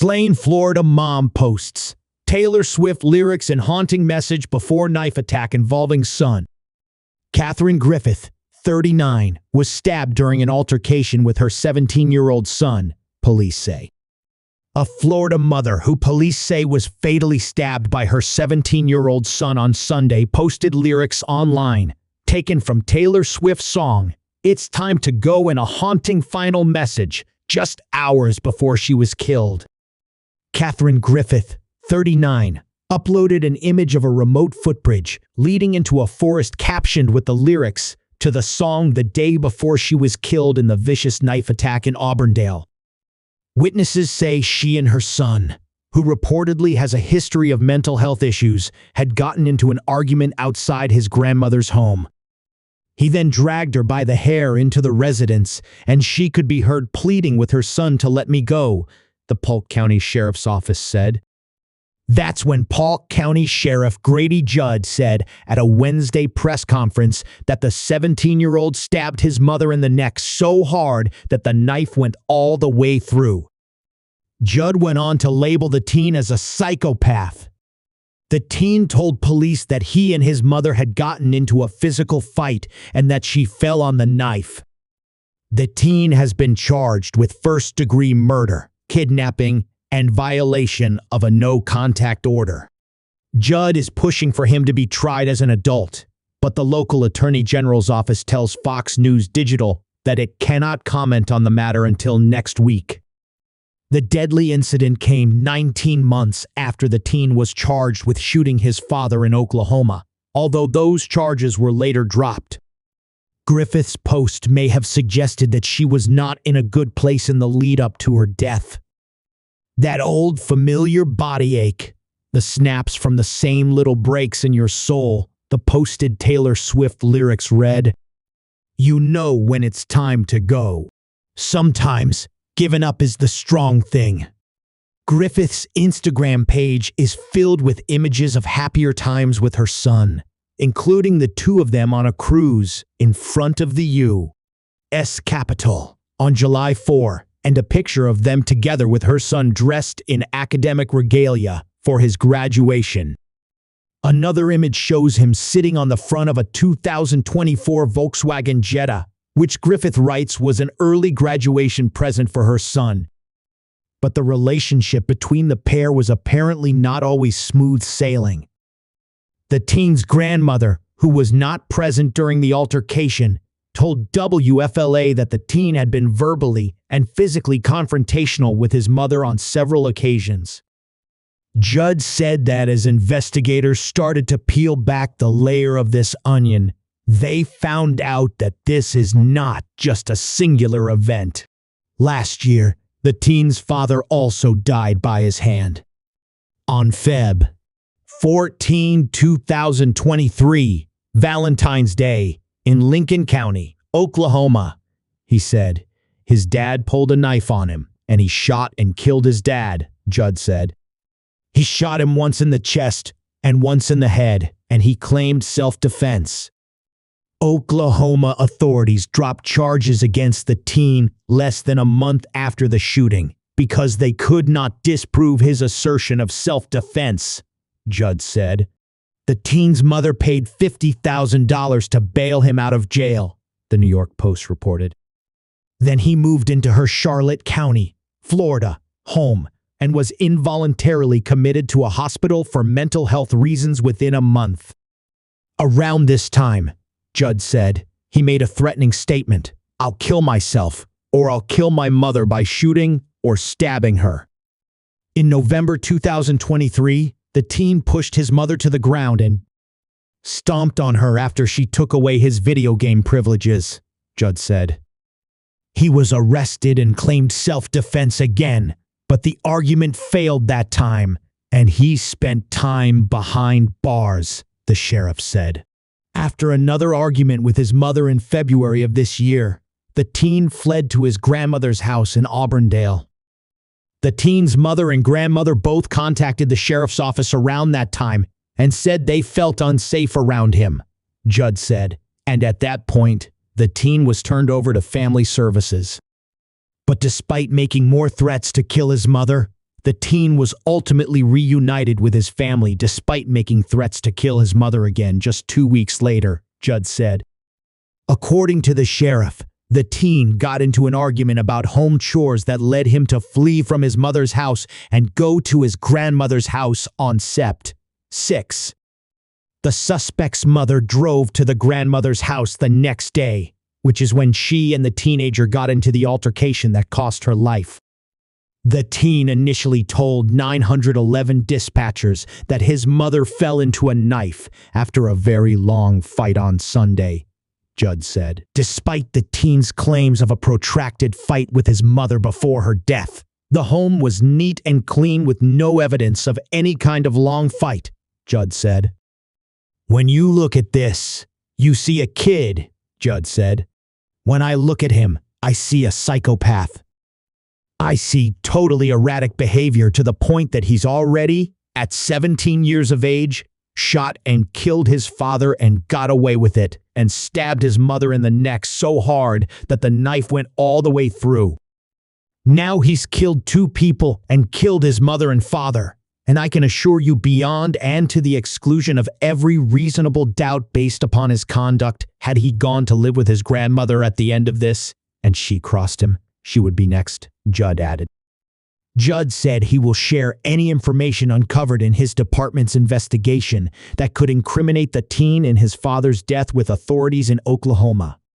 Slain Florida mom posts Taylor Swift lyrics and haunting message before knife attack involving son. Catherine Griffith, 39, was stabbed during an altercation with her 17-year-old son, police say. A Florida mother who police say was fatally stabbed by her 17-year-old son on Sunday posted lyrics online, taken from Taylor Swift's song, "It's Time to Go," and a haunting final message, just hours before she was killed. Catherine Griffith, 39, uploaded an image of a remote footbridge leading into a forest captioned with the lyrics to the song the day before she was killed in the vicious knife attack in Auburndale. Witnesses say she and her son, who reportedly has a history of mental health issues, had gotten into an argument outside his grandmother's home. He then dragged her by the hair into the residence, and she could be heard pleading with her son to let me go, the Polk County Sheriff's Office said. That's when Polk County Sheriff Grady Judd said at a Wednesday press conference that the 17-year-old stabbed his mother in the neck so hard that the knife went all the way through. Judd went on to label the teen as a psychopath. The teen told police that he and his mother had gotten into a physical fight and that she fell on the knife. The teen has been charged with first-degree murder, kidnapping, and violation of a no-contact order. Judd is pushing for him to be tried as an adult, but the local attorney general's office tells Fox News Digital that it cannot comment on the matter until next week. The deadly incident came 19 months after the teen was charged with shooting his father in Oklahoma, although those charges were later dropped. Griffith's post may have suggested that she was not in a good place in the lead-up to her death. That old familiar body ache, the snaps from the same little breaks in your soul, the posted Taylor Swift lyrics read, "You know when it's time to go. Sometimes giving up is the strong thing." Griffith's Instagram page is filled with images of happier times with her son, including the two of them on a cruise in front of the U.S. Capitol on July 4. And a picture of them together with her son dressed in academic regalia for his graduation. Another image shows him sitting on the front of a 2024 Volkswagen Jetta, which Griffith writes was an early graduation present for her son. But the relationship between the pair was apparently not always smooth sailing. The teen's grandmother, who was not present during the altercation, told WFLA that the teen had been verbally and physically confrontational with his mother on several occasions. Judd said that as investigators started to peel back the layer of this onion, they found out that this is not just a singular event. Last year, the teen's father also died by his hand. On Feb. 14, 2023, Valentine's Day, in Lincoln County, Oklahoma, he said. His dad pulled a knife on him, and he shot and killed his dad, Judd said. He shot him once in the chest and once in the head, and he claimed self-defense. Oklahoma authorities dropped charges against the teen less than a month after the shooting because they could not disprove his assertion of self-defense, Judd said. The teen's mother paid $50,000 to bail him out of jail, the New York Post reported. Then he moved into her Charlotte County, Florida, home and was involuntarily committed to a hospital for mental health reasons within a month. Around this time, Judd said, he made a threatening statement, "I'll kill myself, or I'll kill my mother by shooting or stabbing her." In November 2023, the teen pushed his mother to the ground and stomped on her after she took away his video game privileges, Judd said. He was arrested and claimed self-defense again, but the argument failed that time, and he spent time behind bars, the sheriff said. After another argument with his mother in February of this year, the teen fled to his grandmother's house in Auburndale. The teen's mother and grandmother both contacted the sheriff's office around that time and said they felt unsafe around him, Judd said, and at that point, the teen was turned over to family services. But despite making more threats to kill his mother, The teen was ultimately reunited with his family despite making threats to kill his mother again just 2 weeks later, Judd said. According to the sheriff, the teen got into an argument about home chores that led him to flee from his mother's house and go to his grandmother's house on Sept. 6. The suspect's mother drove to the grandmother's house the next day, which is when she and the teenager got into the altercation that cost her life. The teen initially told 911 dispatchers that his mother fell into a knife after a very long fight on Sunday, Judd said. Despite the teen's claims of a protracted fight with his mother before her death, the home was neat and clean with no evidence of any kind of long fight, Judd said. When you look at this, you see a kid, Judd said. When I look at him, I see a psychopath. I see totally erratic behavior to the point that he's already, at 17 years of age, shot and killed his father and got away with it, and stabbed his mother in the neck so hard that the knife went all the way through. Now he's killed 2 people and killed his mother and father, and I can assure you beyond and to the exclusion of every reasonable doubt based upon his conduct, had he gone to live with his grandmother at the end of this, and she crossed him, she would be next, Judd added. Judd said he will share any information uncovered in his department's investigation that could incriminate the teen in his father's death with authorities in Oklahoma.